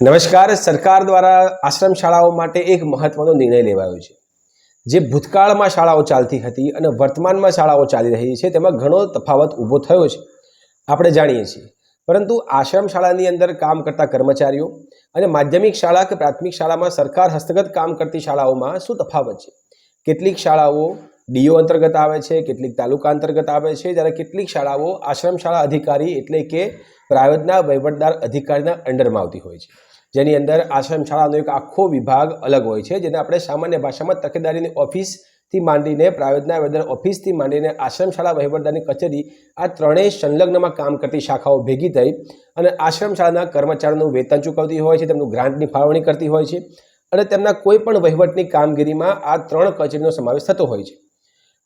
નમસ્કાર. સરકાર દ્વારા આશ્રમ શાળાઓ માટે એક મહત્વનો નિર્ણય લેવાયો છે. જે ભૂતકાળમાં શાળાઓ ચાલતી હતી અને વર્તમાનમાં શાળાઓ ચાલી રહી છે તેમાં ઘણો તફાવત ઊભો થયો છે, આપણે જાણીએ છીએ. પરંતુ આશ્રમ શાળાની અંદર કામ કરતા કર્મચારીઓ અને માધ્યમિક શાળા કે પ્રાથમિક શાળામાં સરકાર હસ્તગત કામ કરતી શાળાઓમાં શું તફાવત છે? કેટલીક શાળાઓ ડીઓ અંતર્ગત આવે છે, કેટલીક તાલુકા અંતર્ગત આવે છે, જ્યારે કેટલીક શાળાઓ આશ્રમ શાળા અધિકારી એટલે કે પ્રાયોજના વહીવટદાર અધિકારીના અંડરમાં આવતી હોય છે, જેની અંદર આશ્રમ શાળાનો એક આખો વિભાગ અલગ હોય છે, જેને આપણે સામાન્ય ભાષામાં તકેદારીની ઓફિસથી માંડીને પ્રાયોજના વહીવટદાર ઓફિસથી માંડીને આશ્રમ શાળા વહીવટદારની કચેરી, આ ત્રણેય સંલગ્નમાં કામ કરતી શાખાઓ ભેગી થઈ અને આશ્રમ શાળાના કર્મચારીઓનું વેતન ચૂકવતી હોય છે, તેમનું ગ્રાન્ટની ફાળવણી કરતી હોય છે અને તેમના કોઈ પણ વહીવટની કામગીરીમાં આ ત્રણ કચેરીનો સમાવેશ થતો હોય છે.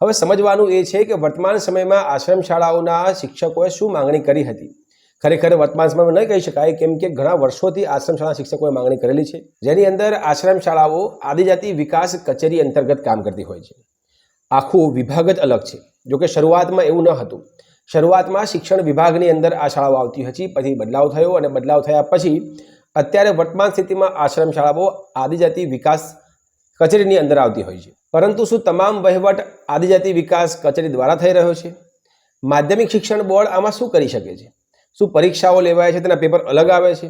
હવે સમજવાનું એ છે કે વર્તમાન સમયમાં આશ્રમ શાળાઓના શિક્ષકોએ શું માંગણી કરી હતી. ખરેખર વર્તમાન સમયમાં નહીં કહી શકાય, કેમ કે ઘણા વર્ષોથી આશ્રમ શાળા શિક્ષકોએ માંગણી કરેલી છે, જેની અંદર આશ્રમ શાળાઓ આદિજાતિ વિકાસ કચેરી અંતર્ગત કામ કરતી હોય છે. આખું વિભાગ જ અલગ છે. જોકે શરૂઆતમાં એવું ન હતું. શરૂઆતમાં શિક્ષણ વિભાગની અંદર આ શાળાઓ આવતી હતી, પછી બદલાવ થયો અને બદલાવ થયા પછી અત્યારે વર્તમાન સ્થિતિમાં આશ્રમ શાળાઓ આદિજાતિ વિકાસ કચેરીની અંદર આવતી હોય છે. પરંતુ શું તમામ વહીવટ આદિજાતિ વિકાસ કચેરી દ્વારા થઈ રહ્યો છે? માધ્યમિક શિક્ષણ બોર્ડ આમાં શું કરી શકે છે? શું પરીક્ષાઓ લેવાય છે, તેના પેપર અલગ આવે છે?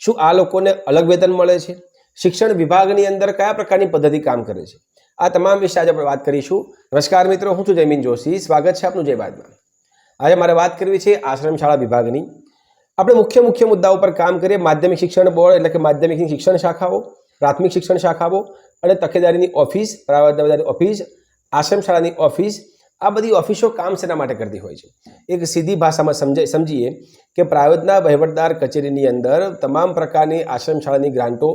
શું આ લોકોને અલગ વેતન મળે છે? શિક્ષણ વિભાગની અંદર કયા પ્રકારની પદ્ધતિ કામ કરે છે? આ તમામ વિશે આજે આપણે વાત કરીશું. નમસ્કાર મિત્રો, હું છું જયમીન જોશી. સ્વાગત છે આપનું જય બાદમાં. આજે મારે વાત કરવી છે આશ્રમ શાળા વિભાગની. આપણે મુખ્ય મુદ્દાઓ પર કામ કરીએ. માધ્યમિક શિક્ષણ બોર્ડ એટલે કે માધ્યમિકની શિક્ષણ શાખાઓ, પ્રાથમિક શિક્ષણ શાખાઓ અને તકેદારીની ઓફિસ, પ્રાયોજના ઓફિસ, આશ્રમ શાળાની ઓફિસ, આ બધી ઓફિસો કામ શેના માટે કરતી હોય છે? એક સીધી ભાષામાં સમજીએ કે પ્રાયોજના વહીવટદાર કચેરીની અંદર તમામ પ્રકારની આશ્રમ શાળાની ગ્રાન્ટો,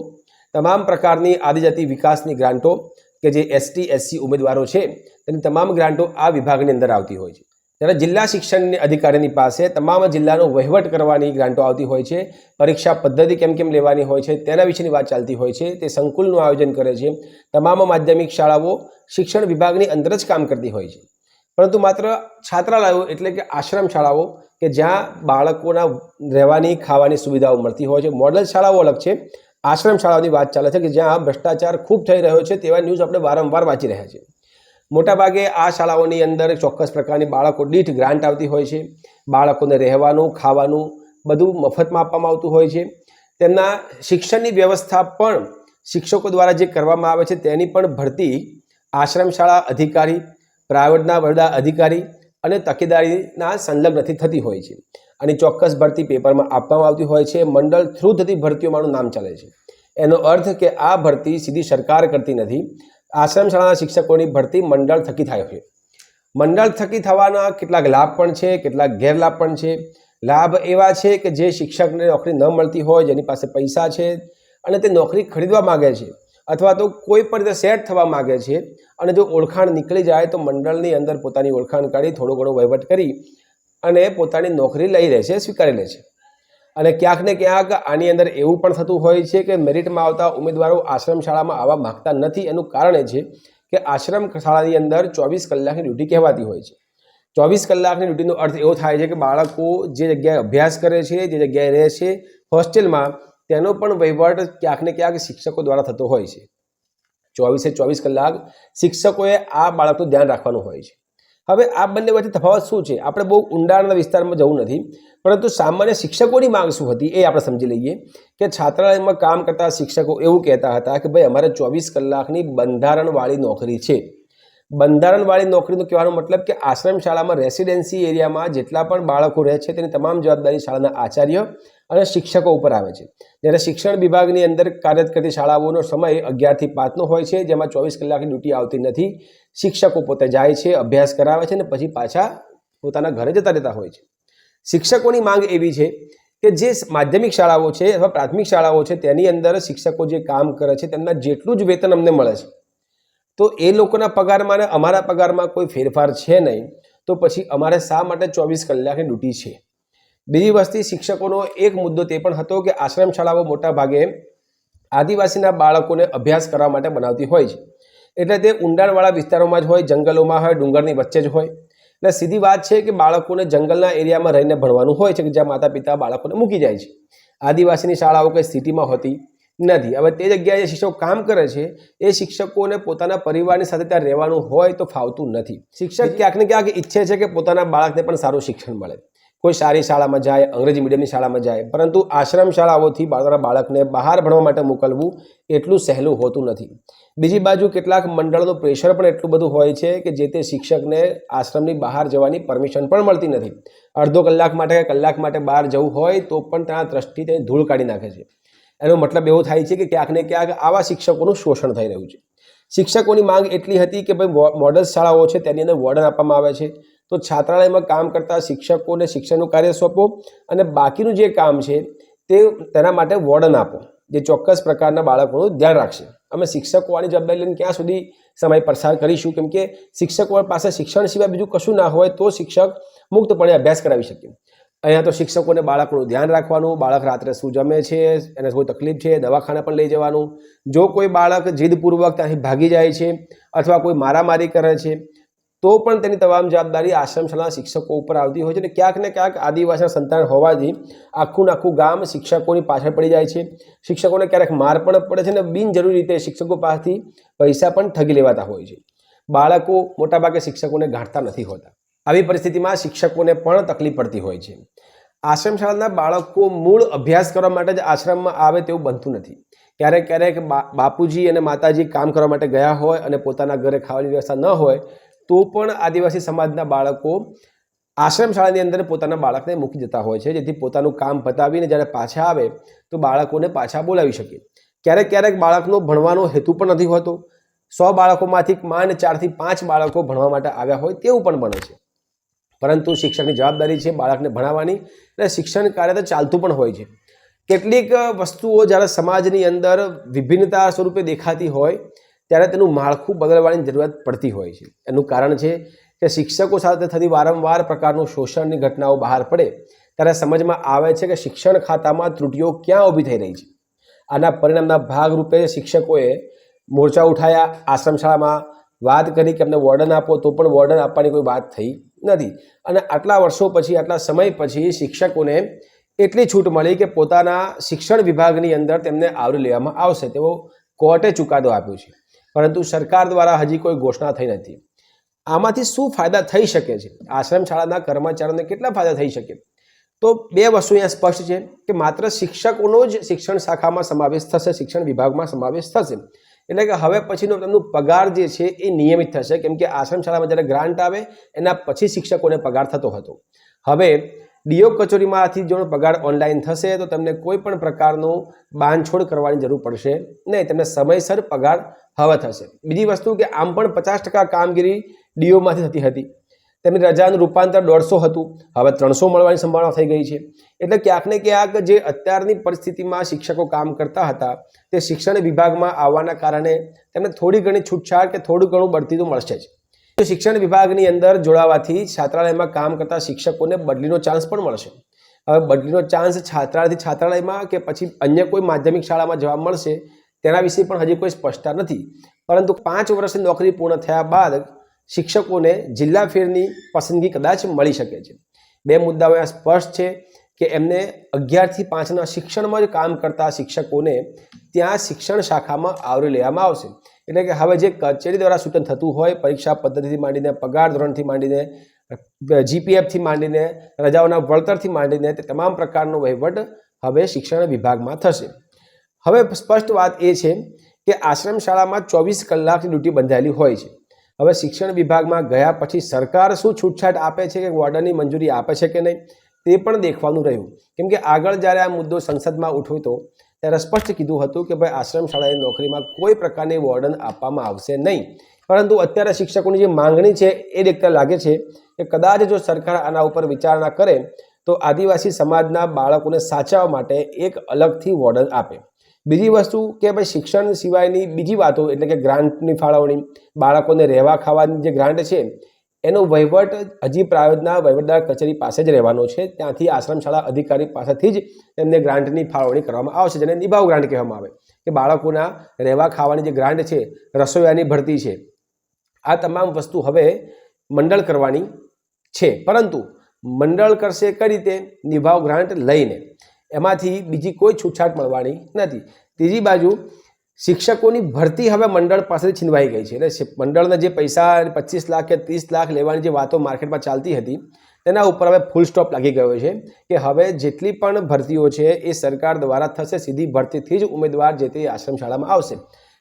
તમામ પ્રકારની આદિજાતિ વિકાસની ગ્રાન્ટો કે જે એસટી એસસી ઉમેદવારો છે તેની તમામ ગ્રાન્ટો આ વિભાગની અંદર આવતી હોય છે. ત્યારે જિલ્લા શિક્ષણ અધિકારીની પાસે તમામ જિલ્લાનો વહીવટ કરવાની ગ્રાન્ટો આવતી હોય છે. પરીક્ષા પદ્ધતિ કેમ લેવાની હોય છે તેના વિશેની વાત ચાલતી હોય છે. તે સંકુલનું આયોજન કરે છે. તમામ માધ્યમિક શાળાઓ શિક્ષણ વિભાગની અંદર જ કામ કરતી હોય છે. પરંતુ માત્ર છાત્રાલયો એટલે કે આશ્રમ શાળાઓ કે જ્યાં બાળકોના રહેવાની ખાવાની સુવિધાઓ મળતી હોય છે, મોડલ શાળાઓ અલગ છે. આશ્રમ શાળાઓની વાત ચાલે છે કે જ્યાં ભ્રષ્ટાચાર ખૂબ થઈ રહ્યો છે તેવા ન્યૂઝ આપણે વારંવાર વાંચી રહ્યા છીએ. મોટાભાગે આ શાળાઓની અંદર ચોક્કસ પ્રકારની બાળકો દીઠ ગ્રાન્ટ આવતી હોય છે. બાળકોને રહેવાનું, ખાવાનું બધું મફતમાં આપવામાં આવતું હોય છે. તેમના શિક્ષણની વ્યવસ્થા પણ શિક્ષકો દ્વારા જે કરવામાં આવે છે તેની પણ ભરતી આશ્રમ શાળા અધિકારી, પ્રાયોજના વહીવટદાર અધિકારી અને તકેદારીના સંલગ્નથી થતી હોય છે. અને ચોક્કસ ભરતી પેપરમાં આપવામાં આવતી હોય છે. મંડળ થ્રુ થતી ભરતીઓમાંનું નામ ચાલે છે. એનો અર્થ કે આ ભરતી સીધી સરકાર કરતી નથી. આશ્રમ શાળાના શિક્ષકોની ભરતી મંડળ થકી થાય છે. મંડળ થકી થવાના કેટલાક લાભ પણ છે, કેટલાક ગેરલાભ પણ છે. લાભ એવા છે કે જે શિક્ષકને નોકરી ન મળતી હોય, જેની પાસે પૈસા છે અને તે નોકરી ખરીદવા માગે છે અથવા તો કોઈ પણ રીતે સેટ થવા માગે છે અને જો ઓળખાણ નીકળી જાય તો મંડળની અંદર પોતાની ઓળખાણ કાઢી થોડો ઘણો વહીવટ કરી અને પોતાની નોકરી લઈ લે છે, સ્વીકારી લે છે. અને ક્યાંક ને ક્યાંક આની અંદર એવું પણ થતું હોય છે કે મેરિટમાં આવતા ઉમેદવારો આશ્રમ શાળામાં આવવા માગતા નથી. એનું કારણ એ છે કે આશ્રમ શાળાની અંદર 24 કલાકની ડ્યુટી કહેવાતી હોય છે. 24 કલાકની ડ્યુટીનો અર્થ એવો થાય છે કે બાળકો જે જગ્યાએ અભ્યાસ કરે છે, જે જગ્યાએ રહે છે હોસ્ટેલમાં, તેનો પણ વહીવટ ક્યાંક ને ક્યાંક શિક્ષકો દ્વારા થતો હોય છે. 24 કલાક શિક્ષકોએ આ બાળકનું ધ્યાન રાખવાનું હોય છે. હવે આ બંને વચ્ચે તફાવત શું છે? આપણે બહુ ઊંડાણના વિસ્તારમાં જવું નથી, પરંતુ સામાન્ય શિક્ષકોની માંગ શું હતી એ આપણે સમજી લઈએ. કે છાત્રાલયમાં કામ કરતા શિક્ષકો એવું કહેતા હતા કે ભાઈ અમારે 24 કલાકની બંધારણવાળી નોકરી છે. બંધારણવાળી નોકરીનો કહેવાનો મતલબ કે આશ્રમ શાળામાં રેસિડેન્સી એરિયામાં જેટલા પણ બાળકો રહે છે તેની તમામ જવાબદારી શાળાના આચાર્ય અને શિક્ષકો ઉપર આવે છે. જ્યારે શિક્ષણ વિભાગની અંદર કાર્યરત કરતી શાળાઓનો સમય 11 થી 5નો હોય છે, જેમાં 24 કલાકની ડ્યુટી આવતી નથી. શિક્ષકો પોતે જાય છે, અભ્યાસ કરાવે છે અને પછી પાછા પોતાના ઘરે જતા રહેતા હોય છે. શિક્ષકોની માંગ એવી છે કે જે માધ્યમિક શાળાઓ છે અથવા પ્રાથમિક શાળાઓ છે તેની અંદર શિક્ષકો જે કામ કરે છે તેમના જેટલું જ વેતન અમને મળે છે, તો એ લોકોના પગારમાં અને અમારા પગારમાં કોઈ ફેરફાર છે નહીં, તો પછી અમારે શા માટે 24 કલાકની ડ્યુટી છે? બીજી વસ્તુ, શિક્ષકોનો એક મુદ્દો તે પણ હતો કે આશ્રમ શાળાઓ મોટા ભાગે આદિવાસીના બાળકોને અભ્યાસ કરવા માટે બનાવતી હોય છે. એટલે તે ઊંડાણવાળા વિસ્તારોમાં જ હોય, જંગલોમાં હોય, ડુંગરની વચ્ચે જ હોય. એટલે સીધી વાત છે કે બાળકોને જંગલના એરિયામાં રહીને ભણવાનું હોય છે કે જ્યાં માતા પિતા બાળકોને મૂકી જાય છે. આદિવાસીની શાળાઓ કંઈ સિટીમાં હોતી નથી. હવે તે જગ્યાએ શિક્ષકો કામ કરે છે એ શિક્ષકોને પોતાના પરિવારની સાથે ત્યાં રહેવાનું હોય તો ફાવતું નથી. શિક્ષક ક્યાંક ને ક્યાંક ઈચ્છે છે કે પોતાના બાળકને પણ સારું શિક્ષણ મળે, કોઈ સારી શાળામાં જાય, અંગ્રેજી મીડિયમની શાળામાં જાય, પરંતુ આશ્રમ શાળાઓથી પોતાના બાળકને બહાર ભણવા માટે મોકલવું એટલું સહેલું હોતું નથી. બીજી બાજુ કેટલાક મંડળોનું પ્રેશર પણ એટલું બધું હોય છે કે જે તે શિક્ષકને આશ્રમની બહાર જવાની પરમિશન પણ મળતી નથી. અડધો કલાક માટે કે કલાક માટે બહાર જવું હોય તો પણ ત્યાં ટ્રસ્ટી તેને ધૂળ કાઢી નાખે છે. એનો મતલબ એવો થાય છે કે ક્યાંક ને ક્યાંક આવા શિક્ષકોનું શોષણ થઈ રહ્યું છે. શિક્ષકોની માંગ એટલી હતી કે ભાઈ મોડલ શાળાઓ છે તેની અંદર વોર્ડન આપવામાં આવે છે, તો છાત્રાલયમાં કામ કરતા શિક્ષકોને શિક્ષણનું કાર્ય સોંપો અને બાકીનું જે કામ છે તેના માટે વોર્ડન આપો, જે ચોક્કસ પ્રકારના બાળકોનું ધ્યાન રાખશે. અમે શિક્ષકો આની જવાબદારી લઈને ક્યાં સુધી સમય પસાર કરીશું? કેમ કે શિક્ષકો પાસે શિક્ષણ સિવાય બીજું કશું ના હોય તો શિક્ષક મુક્તપણે અભ્યાસ કરાવી શકે. અહીંયા તો શિક્ષકોને બાળકોનું ધ્યાન રાખવાનું, બાળક રાત્રે શું જમે છે, એને કોઈ તકલીફ છે, દવાખાને પણ લઈ જવાનું. જો કોઈ બાળક જીદપૂર્વક ત્યાંથી ભાગી જાય છે અથવા કોઈ મારામારી કરે છે તો પણ તેની તમામ જવાબદારી આશ્રમ શાળાના શિક્ષકો ઉપર આવતી હોય છે. અને ક્યાંક ને ક્યાંક આદિવાસીના સંતાન હોવાથી આખું ગામ શિક્ષકોની પાછળ પડી જાય છે. શિક્ષકોને ક્યારેક માર પણ પડે છે અને બિનજરૂરી રીતે શિક્ષકો પાસેથી પૈસા પણ ઠગી લેવાતા હોય છે. બાળકો મોટાભાગે શિક્ષકોને ગાંઠતા નથી હોતા. આવી પરિસ્થિતિમાં શિક્ષકોને પણ તકલીફ પડતી હોય છે. આશ્રમ શાળાના બાળકો મૂળ અભ્યાસ કરવા માટે જ આશ્રમમાં આવે તેવું બનતું નથી. ક્યારેક બાપુજી અને માતાજી કામ કરવા માટે ગયા હોય અને પોતાના ઘરે ખાવાની વ્યવસ્થા ન હોય તો પણ આદિવાસી સમાજના બાળકો આશ્રમ શાળાની અંદર પોતાના બાળકને મૂકી જતા હોય છે, જેથી પોતાનું કામ પતાવીને જ્યારે પાછા આવે તો બાળકોને પાછા બોલાવી શકે. ક્યારેક બાળકનો ભણવાનો હેતુ પણ નથી હોતો. 100 બાળકોમાંથી માંડ 4 થી 5 બાળકો ભણવા માટે આવ્યા હોય તેવું પણ બને છે. પરંતુ શિક્ષકની જવાબદારી છે બાળકને ભણાવવાની અને શિક્ષણ કાર્ય તો ચાલતું પણ હોય છે. કેટલીક વસ્તુઓ જ્યારે સમાજની અંદર વિભિન્નતા સ્વરૂપે દેખાતી હોય ત્યારે તેનું માળખું બદલવાની જરૂરિયાત પડતી હોય છે. એનું કારણ છે કે શિક્ષકો સાથે થતી વારંવાર પ્રકારનું શોષણની ઘટનાઓ બહાર પડે ત્યારે સમજમાં આવે છે કે શિક્ષણ ખાતામાં ત્રુટીઓ ક્યાં ઊભી થઈ રહી છે. આના પરિણામના ભાગરૂપે શિક્ષકોએ મોરચા ઉઠાયા, આશ્રમ શાળામાં વાત કરી કે અમને વોર્ડન આપો, તો પણ વોર્ડન આપવાની કોઈ વાત થઈ નથી. અને આટલા વર્ષો પછી, આટલા સમય પછી શિક્ષકોને એટલી છૂટ મળી કે પોતાના શિક્ષણ વિભાગની અંદર તેમને આવરી લેવામાં આવશે તેવો કોર્ટે ચુકાદો આપ્યો છે. પરંતુ સરકાર દ્વારા હજી કોઈ ઘોષણા થઈ નથી. આમાંથી શું ફાયદા થઈ શકે છે? આશ્રમ શાળાના કર્મચારીઓને કેટલા ફાયદા થઈ શકે? તો 2 વસ્તુ અહીંયા સ્પષ્ટ છે કે માત્ર શિક્ષકોનો જ શિક્ષણ શાખામાં સમાવેશ થશે, શિક્ષણ વિભાગમાં સમાવેશ થશે. એટલે કે હવે પછીનો તેમનો પગાર જે છે એ નિયમિત થશે. કેમ કે આશ્રમ શાળામાં જ્યારે ગ્રાન્ટ આવે એના પછી શિક્ષકોને પગાર થતો હતો. હવે ડીઓ કચેરીમાંથી જો પગાર ઓનલાઈન થશે તો તેમને કોઈ પણ પ્રકારનું બાંધછોડ કરવાની જરૂર પડશે નહીં. તેમને સમયસર પગાર હવે થશે. બીજી વસ્તુ કે આમ પણ 50% કામગીરી ડીઓમાંથી થતી હતી. તેમની રજાનું રૂપાંતર 150 હતું, હવે 300 મળવાની સંભાવના થઈ ગઈ છે. એટલે ક્યાંક ને ક્યાંક જે અત્યારની પરિસ્થિતિમાં શિક્ષકો કામ કરતા હતા તે શિક્ષણ વિભાગમાં આવવાના કારણે તેમને થોડી ઘણી છૂટછાટ કે થોડું ઘણું બઢતી તો મળશે જ. તો શિક્ષણ વિભાગની અંદર જોડાવાથી છાત્રાલયમાં કામ કરતા શિક્ષકોને બદલીનો ચાન્સ પણ મળશે. હવે બદલીનો ચાન્સ છાત્રાલયથી છાત્રાલયમાં કે પછી અન્ય કોઈ માધ્યમિક શાળામાં જવા મળશે તેના વિશે પણ હજી કોઈ સ્પષ્ટતા નથી. પરંતુ 5 વર્ષની નોકરી પૂર્ણ થયા બાદ શિક્ષકોને જિલ્લા ફેરની પસંદગી કદાચ મળી શકે છે. 2 મુદ્દાઓ અહીંયા સ્પષ્ટ છે કે એમને 11 થી 5ના શિક્ષણમાં જ કામ કરતા શિક્ષકોને ત્યાં શિક્ષણ શાખામાં આવરી લેવામાં આવશે. એટલે કે હવે જે કચેરી દ્વારા સૂચન થતું હોય, પરીક્ષા પદ્ધતિથી માંડીને, પગાર ધોરણથી માંડીને, જીપીએફથી માંડીને, રજાઓના વળતરથી માંડીને તે તમામ પ્રકારનો વહીવટ હવે શિક્ષણ વિભાગમાં થશે. હવે સ્પષ્ટ વાત એ છે કે આશ્રમ શાળામાં 24 કલાકની ડ્યુટી બંધાયેલી હોય છે. હવે શિક્ષણ વિભાગમાં ગયા પછી સરકાર શું છૂટછાટ આપે છે કે વોર્ડનની મંજૂરી આપે છે કે નહીં તે પણ દેખવાનું રહ્યું. કેમ કે આગળ જ્યારે આ મુદ્દો સંસદમાં ઉઠ્યો હતો ત્યારે સ્પષ્ટ કીધું હતું કે ભાઈ આશ્રમ શાળાની નોકરીમાં કોઈ પ્રકારની વોર્ડન આપવામાં આવશે નહીં. પરંતુ અત્યારે શિક્ષકોની જે માંગણી છે એ દેખતા લાગે છે કે કદાચ જો સરકાર આના ઉપર વિચારણા કરે તો આદિવાસી સમાજના બાળકોને સાચવવા માટે એક અલગથી વોર્ડન આપે. બીજી વસ્તુ કે ભાઈ શિક્ષણ સિવાયની બીજી વાતો એટલે કે ગ્રાન્ટની ફાળવણી, બાળકોને રહેવા ખાવાની જે ગ્રાન્ટ છે એનો વહીવટ હજી પ્રાયોજના વહીવટદાર કચેરી પાસે જ રહેવાનો છે. ત્યાંથી આશ્રમ શાળા અધિકારી પાસેથી જ તેમને ગ્રાન્ટની ફાળવણી કરવામાં આવશે, જેને નિભાવ ગ્રાન્ટ કહેવામાં આવે. કે બાળકોના રહેવા ખાવાની જે ગ્રાન્ટ છે, રસોઈયાની ભરતી છે, આ તમામ વસ્તુ હવે મંડળ કરવાની છે. પરંતુ મંડળ કરશે કઈ રીતે? નિભાવ ગ્રાન્ટ લઈને. એમાંથી બીજી કોઈ છૂટછાટ મળવાની નથી. ત્રીજી બાજુ શિક્ષકોની ભરતી હવે મંડળ પાસેથી છીનવાઈ ગઈ છે. એટલે મંડળના જે પૈસા 25 લાખ કે 30 લાખ લેવાની જે વાતો માર્કેટમાં ચાલતી હતી તેના ઉપર હવે ફૂલ સ્ટોપ લાગી ગયો છે કે હવે જેટલી પણ ભરતીઓ છે એ સરકાર દ્વારા થશે. સીધી ભરતીથી જ ઉમેદવાર જે તે આશ્રમ શાળામાં આવશે.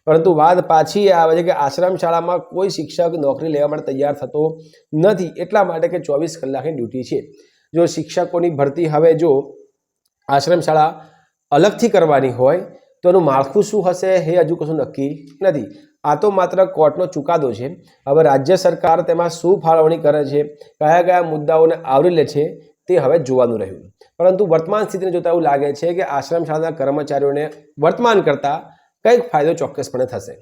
પરંતુ વાત પાછી આવે છે કે આશ્રમ શાળામાં કોઈ શિક્ષક નોકરી લેવા માટે તૈયાર થતો નથી, એટલા માટે કે 24 કલાકની ડ્યુટી છે. જો શિક્ષકોની ભરતી હવે જો આશ્રમ શાળા અલગથી કરવાની હોય તો એનું માળખું શું હશે એ હજુ કશું નક્કી નથી. આ તો માત્ર કોર્ટનો ચુકાદો છે. હવે રાજ્ય સરકાર તેમાં શું ફાળવણી કરે છે, કયા કયા મુદ્દાઓને આવરી લે છે તે હવે જોવાનું રહ્યું. પરંતુ વર્તમાન સ્થિતિને જોતા એવું લાગે છે કે આશ્રમ શાળાના કર્મચારીઓને વર્તમાન કરતાં કંઈક ફાયદો ચોક્કસપણે થશે.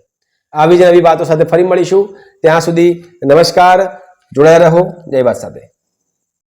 આવી જ નવી વાતો સાથે ફરી મળીશું. ત્યાં સુધી નમસ્કાર, જોડાયા રહો. જય વાત સાથે.